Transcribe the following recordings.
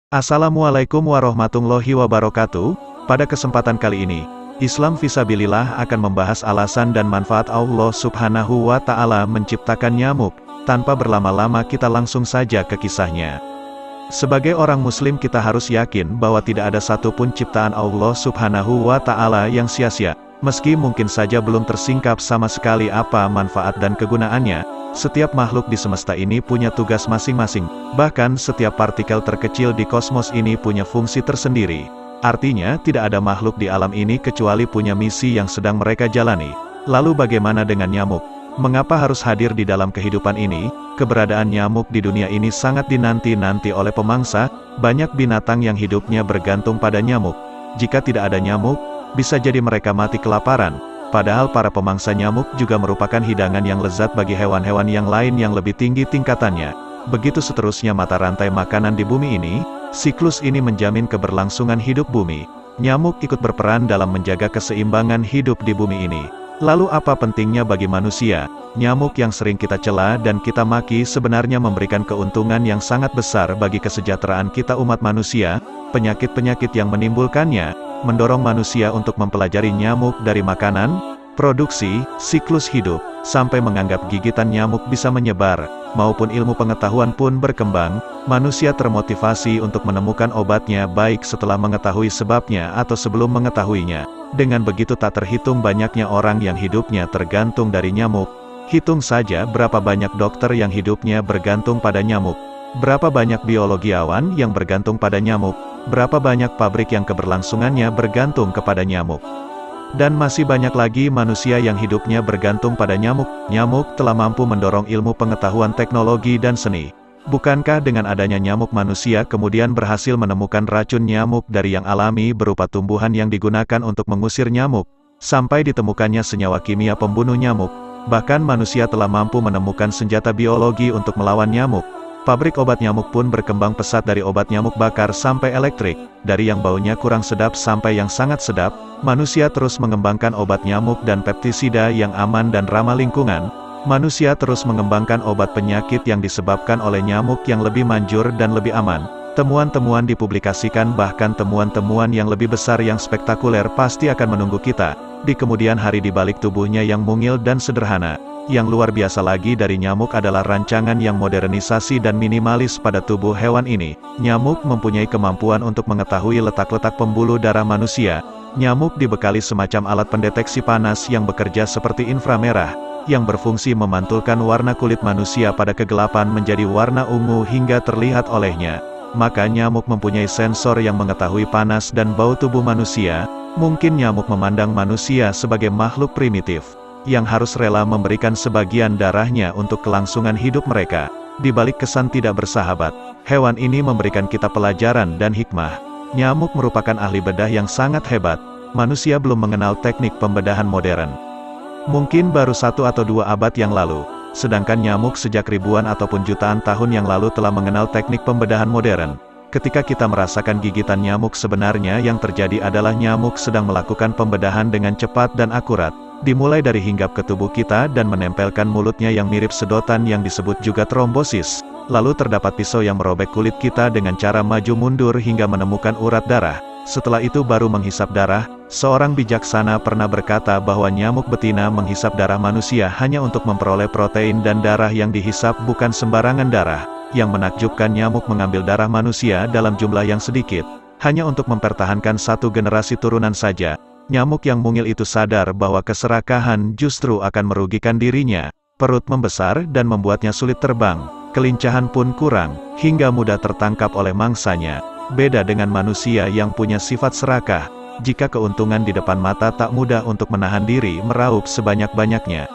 Assalamualaikum warahmatullahi wabarakatuh. Pada kesempatan kali ini, Islam Fisabilillah akan membahas alasan dan manfaat Allah Subhanahu wa Ta'ala menciptakan nyamuk. Tanpa berlama-lama, kita langsung saja ke kisahnya. Sebagai orang Muslim, kita harus yakin bahwa tidak ada satupun ciptaan Allah Subhanahu wa Ta'ala yang sia-sia. Meski mungkin saja belum tersingkap sama sekali apa manfaat dan kegunaannya, setiap makhluk di semesta ini punya tugas masing-masing. Bahkan setiap partikel terkecil di kosmos ini punya fungsi tersendiri. Artinya, tidak ada makhluk di alam ini kecuali punya misi yang sedang mereka jalani. Lalu bagaimana dengan nyamuk? Mengapa harus hadir di dalam kehidupan ini? Keberadaan nyamuk di dunia ini sangat dinanti-nanti oleh pemangsa. Banyak binatang yang hidupnya bergantung pada nyamuk. Jika tidak ada nyamuk, bisa jadi mereka mati kelaparan. Padahal para pemangsa nyamuk juga merupakan hidangan yang lezat bagi hewan-hewan yang lain yang lebih tinggi tingkatannya. Begitu seterusnya mata rantai makanan di bumi ini, siklus ini menjamin keberlangsungan hidup bumi. Nyamuk ikut berperan dalam menjaga keseimbangan hidup di bumi ini. Lalu apa pentingnya bagi manusia? Nyamuk yang sering kita cela dan kita maki sebenarnya memberikan keuntungan yang sangat besar bagi kesejahteraan kita umat manusia. Penyakit-penyakit yang menimbulkannya mendorong manusia untuk mempelajari nyamuk dari makanan, produksi, siklus hidup, sampai menganggap gigitan nyamuk bisa menyebar, maupun ilmu pengetahuan pun berkembang. Manusia termotivasi untuk menemukan obatnya baik setelah mengetahui sebabnya atau sebelum mengetahuinya. Dengan begitu tak terhitung banyaknya orang yang hidupnya tergantung dari nyamuk. Hitung saja berapa banyak dokter yang hidupnya bergantung pada nyamuk. Berapa banyak biologiawan yang bergantung pada nyamuk. Berapa banyak pabrik yang keberlangsungannya bergantung kepada nyamuk. Dan masih banyak lagi manusia yang hidupnya bergantung pada nyamuk. Nyamuk telah mampu mendorong ilmu pengetahuan teknologi dan seni. Bukankah dengan adanya nyamuk manusia kemudian berhasil menemukan racun nyamuk dari yang alami berupa tumbuhan yang digunakan untuk mengusir nyamuk, sampai ditemukannya senyawa kimia pembunuh nyamuk. Bahkan manusia telah mampu menemukan senjata biologi untuk melawan nyamuk. Pabrik obat nyamuk pun berkembang pesat dari obat nyamuk bakar sampai elektrik, dari yang baunya kurang sedap sampai yang sangat sedap. Manusia terus mengembangkan obat nyamuk dan pestisida yang aman dan ramah lingkungan. Manusia terus mengembangkan obat penyakit yang disebabkan oleh nyamuk yang lebih manjur dan lebih aman. Temuan-temuan dipublikasikan, bahkan temuan-temuan yang lebih besar yang spektakuler pasti akan menunggu kita di kemudian hari di balik tubuhnya yang mungil dan sederhana. Yang luar biasa lagi dari nyamuk adalah rancangan yang modernisasi dan minimalis pada tubuh hewan ini. Nyamuk mempunyai kemampuan untuk mengetahui letak-letak pembuluh darah manusia. Nyamuk dibekali semacam alat pendeteksi panas yang bekerja seperti inframerah, yang berfungsi memantulkan warna kulit manusia pada kegelapan menjadi warna ungu hingga terlihat olehnya. Maka nyamuk mempunyai sensor yang mengetahui panas dan bau tubuh manusia. Mungkin nyamuk memandang manusia sebagai makhluk primitif, yang harus rela memberikan sebagian darahnya untuk kelangsungan hidup mereka. Di balik kesan tidak bersahabat, hewan ini memberikan kita pelajaran dan hikmah. Nyamuk merupakan ahli bedah yang sangat hebat. Manusia belum mengenal teknik pembedahan modern. Mungkin baru 1 atau 2 abad yang lalu. Sedangkan nyamuk sejak ribuan ataupun jutaan tahun yang lalu telah mengenal teknik pembedahan modern. Ketika kita merasakan gigitan nyamuk, sebenarnya yang terjadi adalah nyamuk sedang melakukan pembedahan dengan cepat dan akurat. Dimulai dari hinggap ke tubuh kita dan menempelkan mulutnya yang mirip sedotan yang disebut juga trombosis. Lalu terdapat pisau yang merobek kulit kita dengan cara maju mundur hingga menemukan urat darah. Setelah itu baru menghisap darah. Seorang bijaksana pernah berkata bahwa nyamuk betina menghisap darah manusia hanya untuk memperoleh protein, dan darah yang dihisap bukan sembarangan darah. Yang menakjubkan, nyamuk mengambil darah manusia dalam jumlah yang sedikit, hanya untuk mempertahankan 1 generasi turunan saja. Nyamuk yang mungil itu sadar bahwa keserakahan justru akan merugikan dirinya. Perut membesar dan membuatnya sulit terbang. Kelincahan pun kurang, hingga mudah tertangkap oleh mangsanya. Beda dengan manusia yang punya sifat serakah. Jika keuntungan di depan mata, tak mudah untuk menahan diri meraup sebanyak-banyaknya.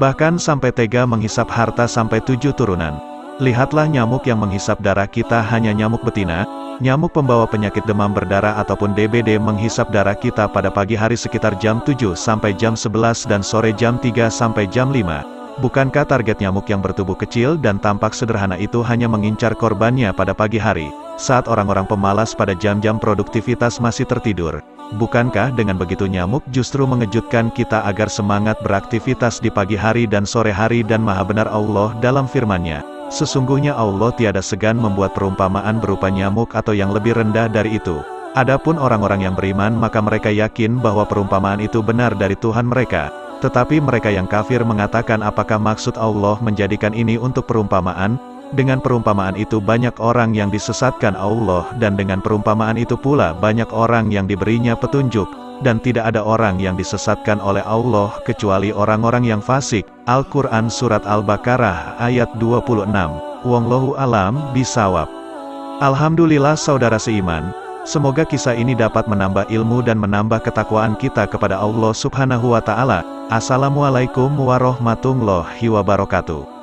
Bahkan sampai tega menghisap harta sampai 7 turunan. Lihatlah nyamuk yang menghisap darah kita hanya nyamuk betina. Nyamuk pembawa penyakit demam berdarah ataupun DBD menghisap darah kita pada pagi hari sekitar jam 7 sampai jam 11 dan sore jam 3 sampai jam 5. Bukankah target nyamuk yang bertubuh kecil dan tampak sederhana itu hanya mengincar korbannya pada pagi hari, saat orang-orang pemalas pada jam-jam produktivitas masih tertidur? Bukankah dengan begitu nyamuk justru mengejutkan kita agar semangat beraktivitas di pagi hari dan sore hari? Dan maha benar Allah dalam firman-Nya, Sesungguhnya Allah tiada segan membuat perumpamaan berupa nyamuk atau yang lebih rendah dari itu. Adapun orang-orang yang beriman maka mereka yakin bahwa perumpamaan itu benar dari Tuhan mereka. Tetapi mereka yang kafir mengatakan apakah maksud Allah menjadikan ini untuk perumpamaan? Dengan perumpamaan itu banyak orang yang disesatkan Allah dan dengan perumpamaan itu pula banyak orang yang diberinya petunjuk. Dan tidak ada orang yang disesatkan oleh Allah kecuali orang-orang yang fasik. Al-Quran Surat Al-Baqarah ayat 26. Wallahu alam bisawab. Alhamdulillah saudara seiman, semoga kisah ini dapat menambah ilmu dan menambah ketakwaan kita kepada Allah Subhanahu wa Ta'ala. Assalamualaikum warahmatullahi wabarakatuh.